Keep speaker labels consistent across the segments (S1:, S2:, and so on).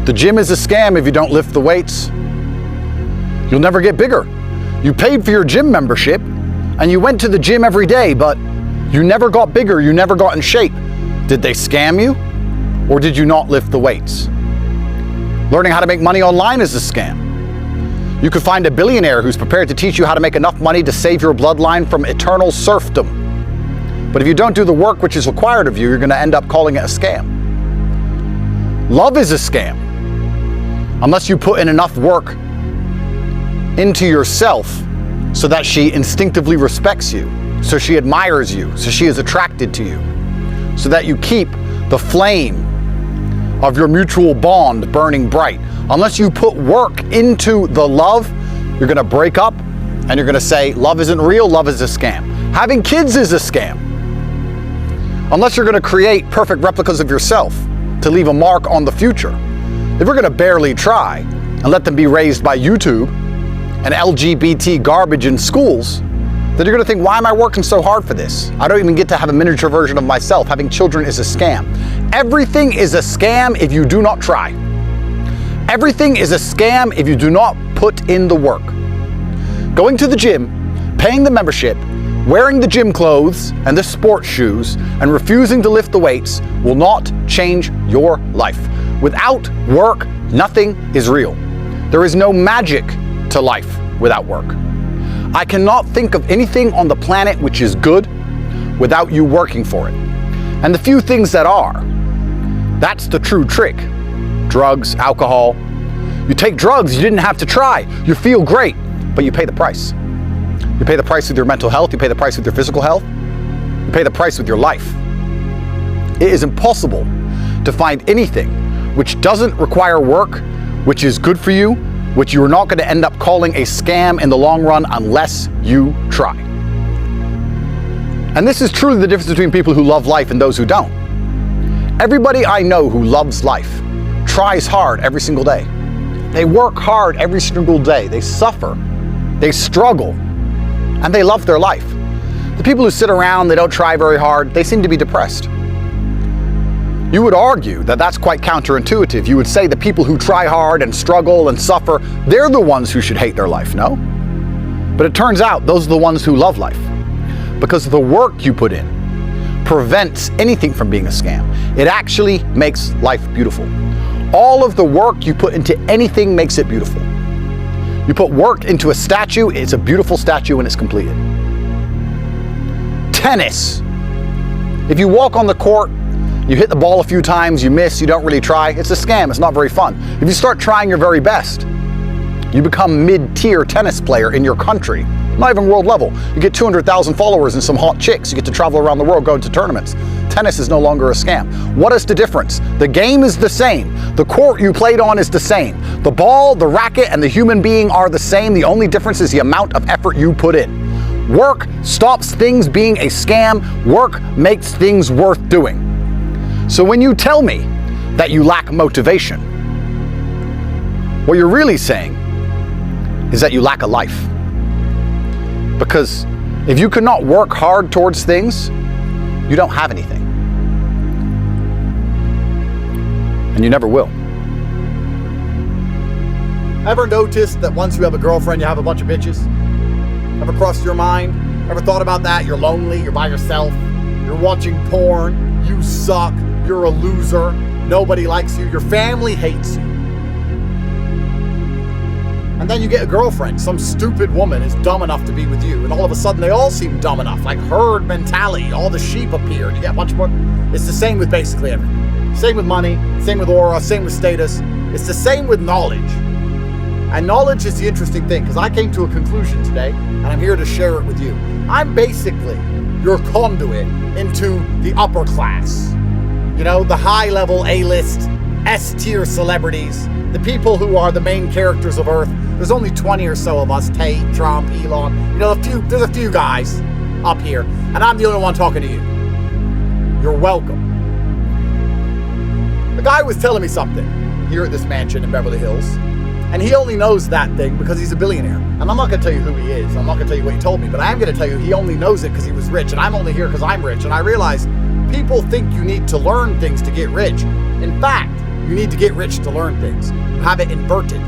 S1: The gym is a scam if you don't lift the weights. You'll never get bigger. You paid for your gym membership and you went to the gym every day, but you never got bigger, you never got in shape. Did they scam you? Or did you not lift the weights? Learning how to make money online is a scam. You could find a billionaire who's prepared to teach you how to make enough money to save your bloodline from eternal serfdom. But if you don't do the work which is required of you, you're going to end up calling it a scam. Love is a scam. Unless you put in enough work into yourself so that she instinctively respects you, so she admires you, so she is attracted to you, so that you keep the flame of your mutual bond burning bright. Unless you put work into the love, you're gonna break up and you're gonna say, love isn't real, love is a scam. Having kids is a scam. Unless you're gonna create perfect replicas of yourself to leave a mark on the future. If we're gonna barely try and let them be raised by YouTube and LGBT garbage in schools, then you're gonna think, why am I working so hard for this? I don't even get to have a miniature version of myself. Having children is a scam. Everything is a scam if you do not try. Everything is a scam if you do not put in the work. Going to the gym, paying the membership, wearing the gym clothes and the sports shoes, and refusing to lift the weights will not change your life. Without work, nothing is real. There is no magic to life without work. I cannot think of anything on the planet which is good without you working for it. And the few things that are, that's the true trick. Drugs, alcohol. You take drugs, you didn't have to try. You feel great, but you pay the price. You pay the price with your mental health, you pay the price with your physical health, you pay the price with your life. It is impossible to find anything which doesn't require work, which is good for you, which you are not going to end up calling a scam in the long run unless you try. And this is truly the difference between people who love life and those who don't. Everybody I know who loves life tries hard every single day. They work hard every single day. They suffer, they struggle, and they love their life. The people who sit around, they don't try very hard, they seem to be depressed. You would argue that that's quite counterintuitive. You would say the people who try hard and struggle and suffer, they're the ones who should hate their life, no? But it turns out those are the ones who love life, because the work you put in prevents anything from being a scam. It actually makes life beautiful. All of the work you put into anything makes it beautiful. You put work into a statue, it's a beautiful statue when it's completed. Tennis. If you walk on the court, you hit the ball a few times, you miss, you don't really try, it's a scam, it's not very fun. If you start trying your very best, you become mid-tier tennis player in your country, not even world level. You get 200,000 followers and some hot chicks, you get to travel around the world going to tournaments. Tennis is no longer a scam. What is the difference? The game is the same. The court you played on is the same. The ball, the racket, and the human being are the same. The only difference is the amount of effort you put in. Work stops things being a scam. Work makes things worth doing. So when you tell me that you lack motivation, what you're really saying is that you lack a life. Because if you cannot work hard towards things, you don't have anything. And you never will. Ever noticed that once you have a girlfriend, you have a bunch of bitches? Ever crossed your mind? Ever thought about that? You're lonely, you're by yourself, you're watching porn, you suck, you're a loser, nobody likes you, your family hates you. And then you get a girlfriend, some stupid woman is dumb enough to be with you, and all of a sudden they all seem dumb enough, like herd mentality, all the sheep appear, and you get a bunch more. It's the same with basically everything. Same with money, same with aura, same with status. It's the same with knowledge. And knowledge is the interesting thing, because I came to a conclusion today, and I'm here to share it with you. I'm basically your conduit into the upper class. You know, the high-level A-list, S-tier celebrities, the people who are the main characters of Earth. There's only 20 or so of us, Tate, Trump, Elon. You know, there's a few guys up here, and I'm the only one talking to you. You're welcome. The guy was telling me something here at this mansion in Beverly Hills, and he only knows that thing because he's a billionaire. And I'm not going to tell you who he is. I'm not going to tell you what he told me, but I am going to tell you he only knows it because he was rich, and I'm only here because I'm rich. And I realize People think you need to learn things to get rich. In fact, you need to get rich to learn things. You have it inverted.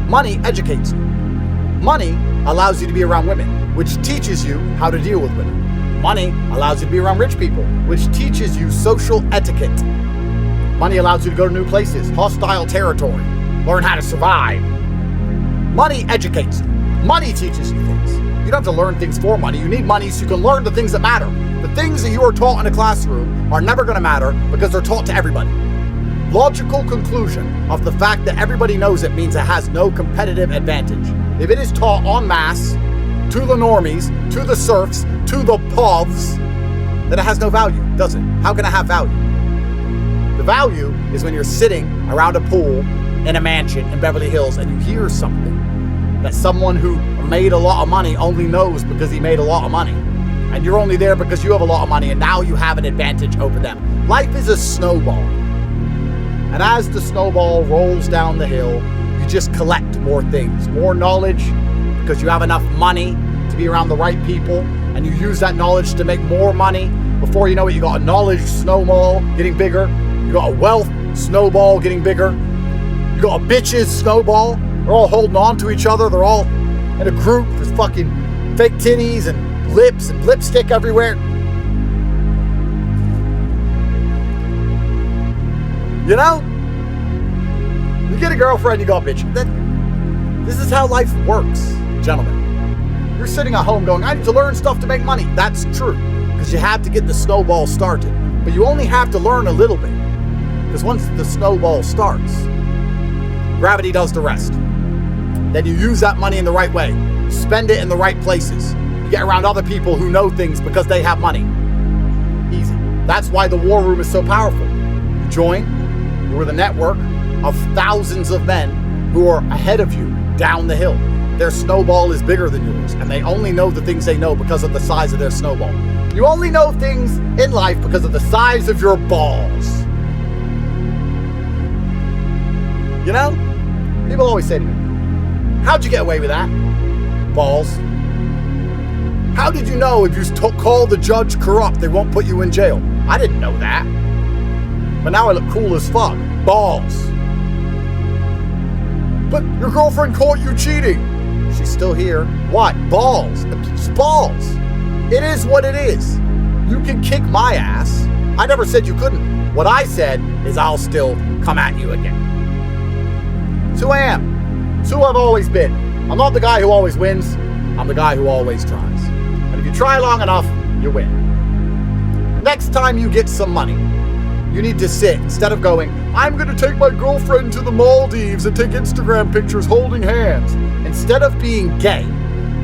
S1: Money educates you. Money allows you to be around women, which teaches you how to deal with women. Money allows you to be around rich people, which teaches you social etiquette. Money allows you to go to new places, hostile territory, learn how to survive. Money educates you. Money teaches you things. You don't have to learn things for money. You need money so you can learn the things that matter. The things that you are taught in a classroom are never going to matter because they're taught to everybody. Logical conclusion of the fact that everybody knows it means it has no competitive advantage. If it is taught en masse, to the normies, to the serfs, to the povs, then it has no value, does it? How can it have value? The value is when you're sitting around a pool in a mansion in Beverly Hills and you hear something that someone who made a lot of money only knows because he made a lot of money. And you're only there because you have a lot of money and now you have an advantage over them. Life is a snowball. And as the snowball rolls down the hill, you just collect more things, more knowledge, because you have enough money to be around the right people, and you use that knowledge to make more money. Before you know it, you got a knowledge snowball getting bigger. You got a wealth snowball getting bigger. You got a bitches snowball. They're all holding on to each other. They're all in a group. There's fucking fake titties and lips and lipstick everywhere. You know? You get a girlfriend, you got a bitch. This is how life works, gentlemen. You're sitting at home going, I need to learn stuff to make money. That's true, because you have to get the snowball started. But you only have to learn a little bit. Because once the snowball starts, gravity does the rest. Then you use that money in the right way. Spend it in the right places. You get around other people who know things because they have money. Easy. That's why the war room is so powerful. You join, you're with a network of thousands of men who are ahead of you down the hill. Their snowball is bigger than yours, and they only know the things they know because of the size of their snowball. You only know things in life because of the size of your balls. You know? People always say to me, how'd you get away with that? Balls. How did you know if you call the judge corrupt, they won't put you in jail? I didn't know that. But now I look cool as fuck. Balls. But your girlfriend caught you cheating. She's still here. What? Balls. It's balls. It is what it is. You can kick my ass. I never said you couldn't. What I said is I'll still come at you again. It's who I am. It's who I've always been. I'm not the guy who always wins. I'm the guy who always tries. And if you try long enough, you win. Next time you get some money, you need to sit, instead of going, I'm going to take my girlfriend to the Maldives and take Instagram pictures holding hands. Instead of being gay,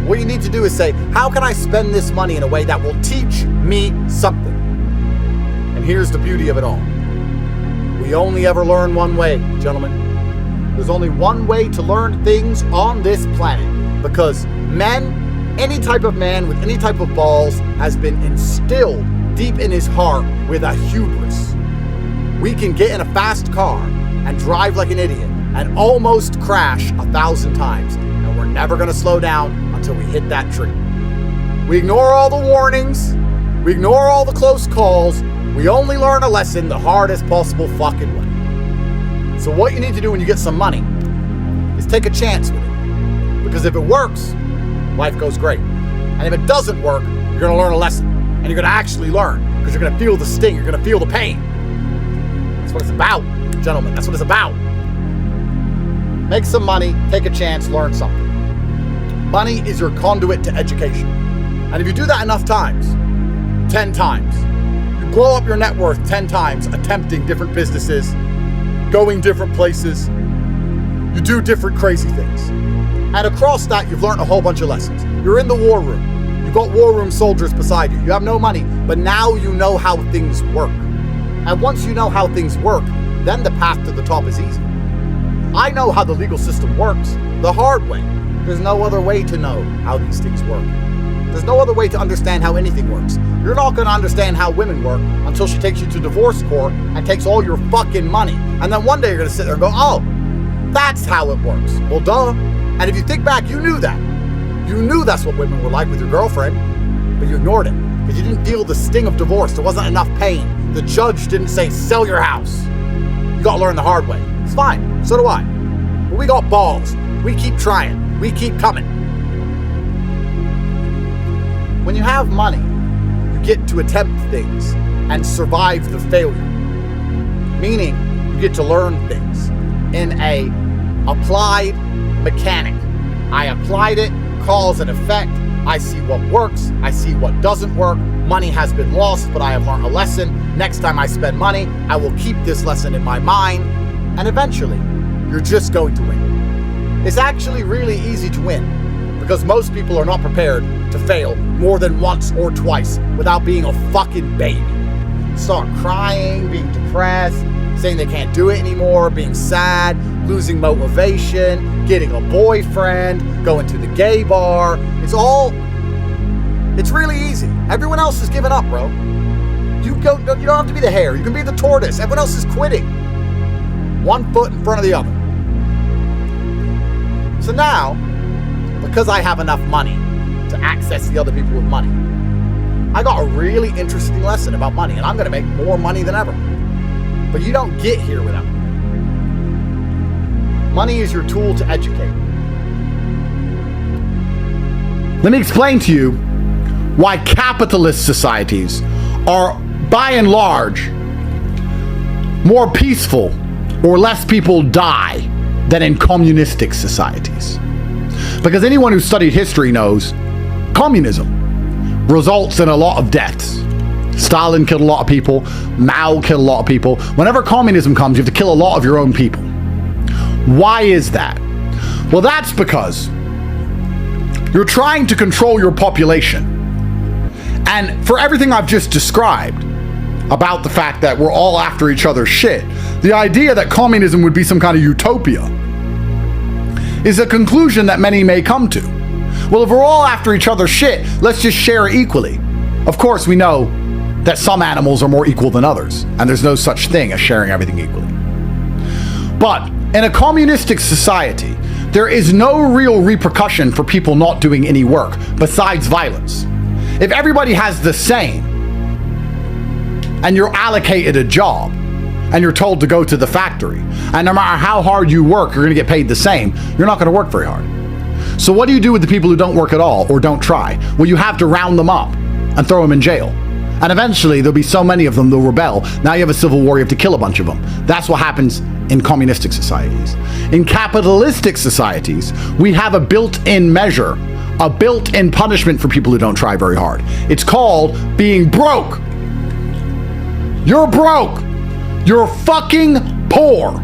S1: what you need to do is say, how can I spend this money in a way that will teach me something? And here's the beauty of it all. We only ever learn one way, gentlemen. There's only one way to learn things on this planet. Because men, any type of man with any type of balls, has been instilled deep in his heart with a hubris. We can get in a fast car and drive like an idiot and almost crash 1,000 times. And we're never going to slow down until we hit that tree. We ignore all the warnings. We ignore all the close calls. We only learn a lesson the hardest possible fucking way. So what you need to do when you get some money is take a chance with it. Because if it works, life goes great. And if it doesn't work, you're going to learn a lesson. And you're going to actually learn. Because you're going to feel the sting. You're going to feel the pain. That's what it's about, gentlemen. That's what it's about. Make some money, take a chance, learn something. Money is your conduit to education. And if you do that enough times, 10 times, you blow up your net worth 10 times, attempting different businesses, going different places, you do different crazy things. And across that, you've learned a whole bunch of lessons. You're in the war room. You've got war room soldiers beside you. You have no money, but now you know how things work. And once you know how things work, then the path to the top is easy. I know how the legal system works, the hard way. There's no other way to know how these things work. There's no other way to understand how anything works. You're not going to understand how women work until she takes you to divorce court and takes all your fucking money. And then one day you're going to sit there and go, oh, that's how it works. Well, duh. And if you think back, you knew that. You knew that's what women were like with your girlfriend, but you ignored it because you didn't feel the sting of divorce. There wasn't enough pain. the judge didn't say, sell your house. You gotta learn the hard way. It's fine, so do I. But we got balls. We keep trying. We keep coming. When you have money, you get to attempt things and survive the failure. Meaning, you get to learn things in a applied mechanic. I applied it, cause and effect. I see what works. I see what doesn't work. Money has been lost, but I have learned a lesson. Next time I spend money, I will keep this lesson in my mind. And eventually, you're just going to win. It's actually really easy to win because most people are not prepared to fail more than once or twice without being a fucking baby. Start crying, being depressed, saying they can't do it anymore, being sad, losing motivation, getting a boyfriend, going to the gay bar. It's really easy. Everyone else is giving up, bro. You don't have to be the hare. You can be the tortoise. Everyone else is quitting. One foot in front of the other. So now, because I have enough money to access the other people with money, I got a really interesting lesson about money, and I'm going to make more money than ever. But you don't get here without it. Money is your tool to educate. Let me explain to you why capitalist societies are, by and large, more peaceful or less people die than in communistic societies. Because anyone who studied history knows communism results in a lot of deaths. Stalin killed a lot of people. Mao killed a lot of people. Whenever communism comes, you have to kill a lot of your own people. Why is that? Well, that's because you're trying to control your population. And for everything I've just described about the fact that we're all after each other's shit, the idea that communism would be some kind of utopia is a conclusion that many may come to. Well, if we're all after each other's shit, let's just share it equally. Of course, we know that some animals are more equal than others, and there's no such thing as sharing everything equally. But in a communistic society, there is no real repercussion for people not doing any work besides violence. If everybody has the same, and you're allocated a job, and you're told to go to the factory, and no matter how hard you work, you're going to get paid the same, you're not going to work very hard. So what do you do with the people who don't work at all or don't try? Well, you have to round them up and throw them in jail. And eventually there'll be so many of them they'll rebel. Now you have a civil war, you have to kill a bunch of them. That's what happens in communistic societies. In capitalistic societies, we have a built-in measure, a built-in punishment for people who don't try very hard. It's called being broke. You're broke. You're fucking poor.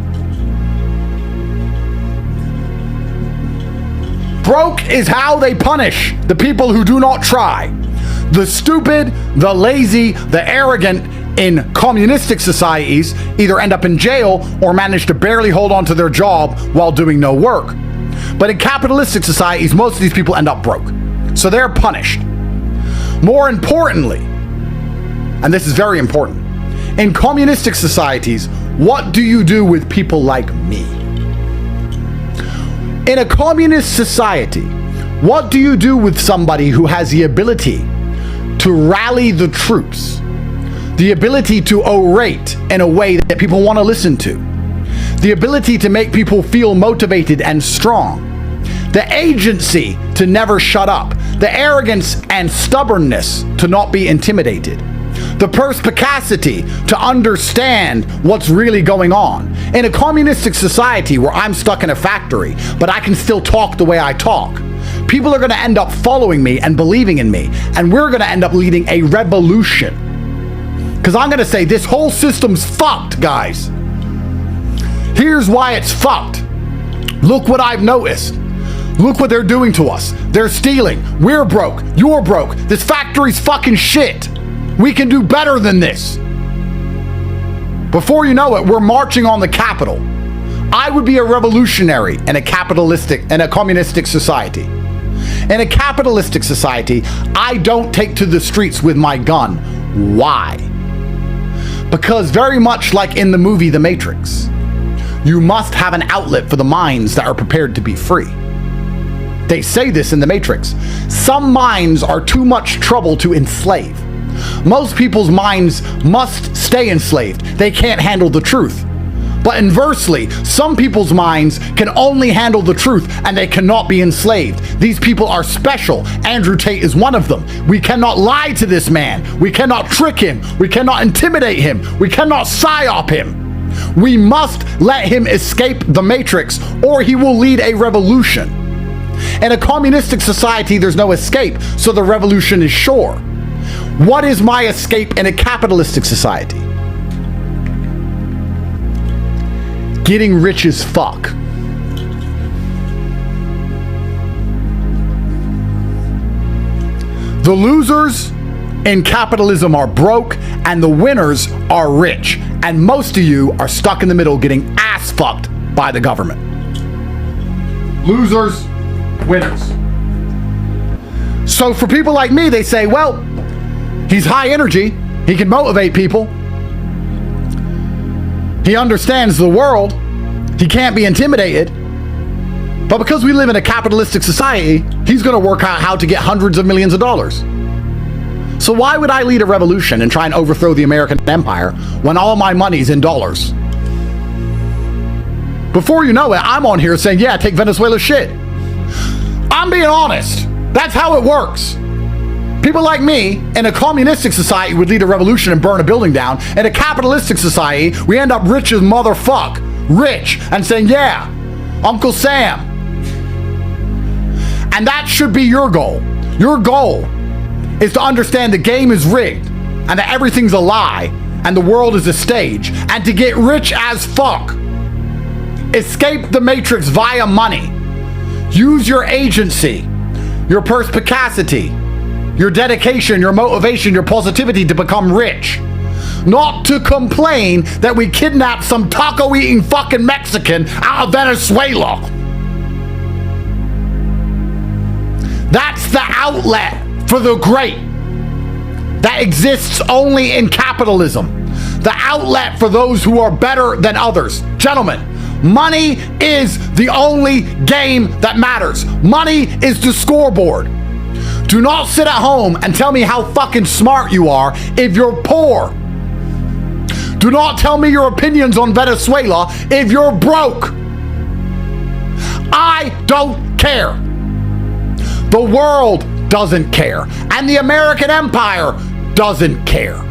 S1: Broke is how they punish the people who do not try. The stupid, the lazy, the arrogant in communistic societies either end up in jail or manage to barely hold on to their job while doing no work. But in capitalistic societies, most of these people end up broke. So they're punished. More importantly, and this is very important, in communistic societies, what do you do with people like me? In a communist society, what do you do with somebody who has the ability to rally the troops, the ability to orate in a way that people want to listen to, the ability to make people feel motivated and strong, the agency to never shut up, the arrogance and stubbornness to not be intimidated, the perspicacity to understand what's really going on. In a communistic society where I'm stuck in a factory, but I can still talk the way I talk, people are going to end up following me and believing in me, and we're going to end up leading a revolution. Because I'm going to say this whole system's fucked, guys. Here's why it's fucked. Look what I've noticed. Look what they're doing to us. They're stealing. We're broke. You're broke. This factory's fucking shit. We can do better than this. Before you know it, we're marching on the Capitol. I would be a revolutionary in a communistic society. In a capitalistic society, I don't take to the streets with my gun. Why? Because very much like in the movie The Matrix, you must have an outlet for the minds that are prepared to be free. They say this in The Matrix. Some minds are too much trouble to enslave. Most people's minds must stay enslaved. They can't handle the truth. But inversely, some people's minds can only handle the truth and they cannot be enslaved. These people are special. Andrew Tate is one of them. We cannot lie to this man. We cannot trick him. We cannot intimidate him. We cannot psyop him. We must let him escape the matrix or he will lead a revolution. In a communistic society, there's no escape, so the revolution is sure. What is my escape in a capitalistic society? Getting rich as fuck. The losers in capitalism are broke and the winners are rich. And most of you are stuck in the middle getting ass fucked by the government. Losers, winners. So for people like me, they say, well, he's high energy. He can motivate people. He understands the world. He can't be intimidated. But because we live in a capitalistic society, he's going to work out how to get hundreds of millions of dollars. So why would I lead a revolution and try and overthrow the American empire when all my money's in dollars? Before you know it, I'm on here saying, yeah, take Venezuela's shit. I'm being honest. That's how it works. People like me in a communistic society would lead a revolution and burn a building down. In a capitalistic society, we end up rich as motherfuck. Rich. And saying, yeah, Uncle Sam. And that should be your goal. Your goal is to understand the game is rigged and that everything's a lie and the world is a stage and to get rich as fuck. Escape the matrix via money. Use your agency, your perspicacity, your dedication, your motivation, your positivity to become rich. Not to complain that we kidnapped some taco-eating fucking Mexican out of Venezuela. That's the outlet for the great that exists only in capitalism. The outlet for those who are better than others. Gentlemen, money is the only game that matters. Money is the scoreboard. Do not sit at home and tell me how fucking smart you are if you're poor. Do not tell me your opinions on Venezuela if you're broke. I don't care. The world doesn't care. And the American empire doesn't care.